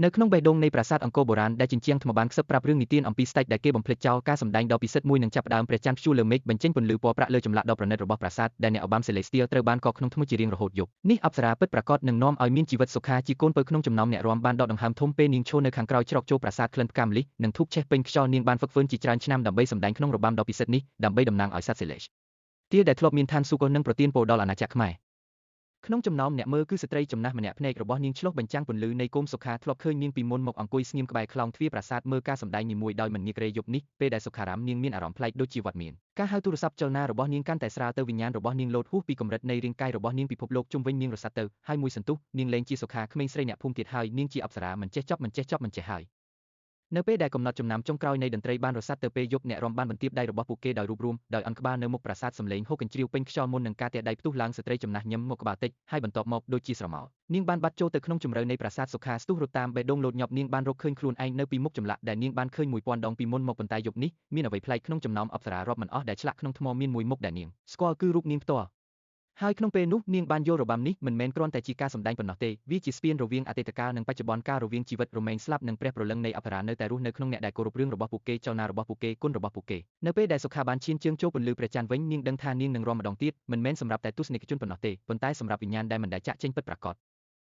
នៅក្នុងបេះដូងនៃប្រាសាទអង្គរបុរាណដែលជញ្ជាំងថ្មបានខ្សឹបប្រាប់រឿងនិទានអំពីស្ដេចដែលគេបំភ្លេចចោលការសម្ដែងដ៏ពិសិដ្ឋមួយនឹងចាប់ផ្ដើមព្រះច័ន្ទព្យួរលើមេឃបញ្ចេញពន្លឺពណ៌ប្រាក់លើចម្លាក់ដ៏ប្រណិតរបស់ប្រាសាទដែលអ្នកឧបាម Celestial ត្រូវបានកកក្នុងថ្មជារៀងរហូតយប់នេះអប្សរាពិតប្រាកដនឹងនាំឲ្យមានជីវិតសុខាជាកូនពៅក្នុងចំណោមអ្នករាំបានដកដង្ហើមធំពេលនាងឈរនៅខាងក្រោយច្រកចូលប្រាសាទក្លិនផ្កាម្លិះនិងធូបឆេះពេញខ្យល់នាងបានហ្វឹកហ្វឺនជាច្រើនឆ្នាំដើម្បីសម្ដែងក្នុងរបាំដ៏ពិសិដ្ឋនេះដើម្បីតំណាងឲ្យសត្វ Celestial ដែលធ្លាប់មានឋានសួគ៌និងប្រទានពរដល់អាណាចក្រខ្មែរក្នុងចំណោមអ្នកមើលគឺស្ត្រីចំណាស់ម្នាក់ភ្នែករបស់នាងឆ្លុះបញ្ចាំងពន្លឺនៃគោមសុខាធ្លាប់ឃើញនាងពីមុនមកអង្គុយស្ងៀមក្បែរខ្លោងទ្វារប្រាសាទមើលការសម្ដែងនីមួយដោយមិនងាករេយប់នេះពេលដែលសុខារាមនាងមានអារម្មណ៍ប្លែកដូចជាវត្តមានការហៅទូរស័ព្ទចលនារបស់នាងកាន់តែស្រាលទៅវិញ្ញាណរបស់នាងលោតហួសពីកម្រិតនៃរាងកាយរបស់នាងពិភពលោកជុំវិញនាងរសាត់ទៅហើយមួយសន្ទុះនាងលែងជាសុខាក្មេងស្រីអ្នកភូមិទៀតហើយនាងជាអប្សរាមិនចេះចប់ហើយនៅពេលដែលកំណត់ចំណាំចុងក្រោយនៃតន្ត្រីបានរសាត់ទៅពេលយប់អ្នករាំបានបន្ទាបដៃរបស់ពួកគេដោយរួបរวมដោយអន់ក្បាលនៅមុខប្រាសាទសំឡេងហូរកញ្ជ្រៀវពេញខ្យល់មុននឹងការទះដៃផ្ទុះឡើងស្ត្រីចំណាស់ញឹមមកក្បាលតិចហើយបន្ទាប់មកដូចជាស្រមោលនាងបានបាត់ចូលទៅក្នុងជម្រៅនៃប្រាសាទសុខាស្ទុះរត់តាមបេះដូងលោតញាប់នាងបានរកឃើញខ្លួនឯងនៅពីមុខចម្លាក់ដែលនាងបានឃើញ1000ដងពីមុនមកប៉ុន្តែយប់នេះមានអ្វីប្លែកក្នុងចំណោមអប្សរារាប់មិនអស់ដែលឆ្លាក់ក្នុងថ្មមានមួយមុខដែលនាងស្គាល់គឺរូបនាងផ្ទាល់ហើយក្នុងពេលនោះនាងបានយល់របាំនេះមិនមែនគ្រាន់តែជាការសម្ដែងប៉ុណ្ណោះទេវាជាស្ពានរវាងអតីតកាលនិងបច្ចុប្បន្នកាលរវាងជីវិតរមែងស្លាប់និងព្រះព្រលឹងនៃអប្សរានៅតែរស់នៅក្នុងអ្នកដែលគោរពរឿងរបស់ពួកគេចលនារបស់ពួកគេគុណរបស់ពួកគេនៅពេលដែលសុខាបានឈានជើងចូលពន្លឺព្រះច័ន្ទវិញនាងដឹងថានាងនឹងរាំម្ដងទៀតមិនមែនសម្រាប់តែទស្សនិកជនប៉ុណ្ណោះទេប៉ុន្តែសម្រាប់វិញ្ញាណដែលមិនដែលចាក់ចេញពិតប្រាកដ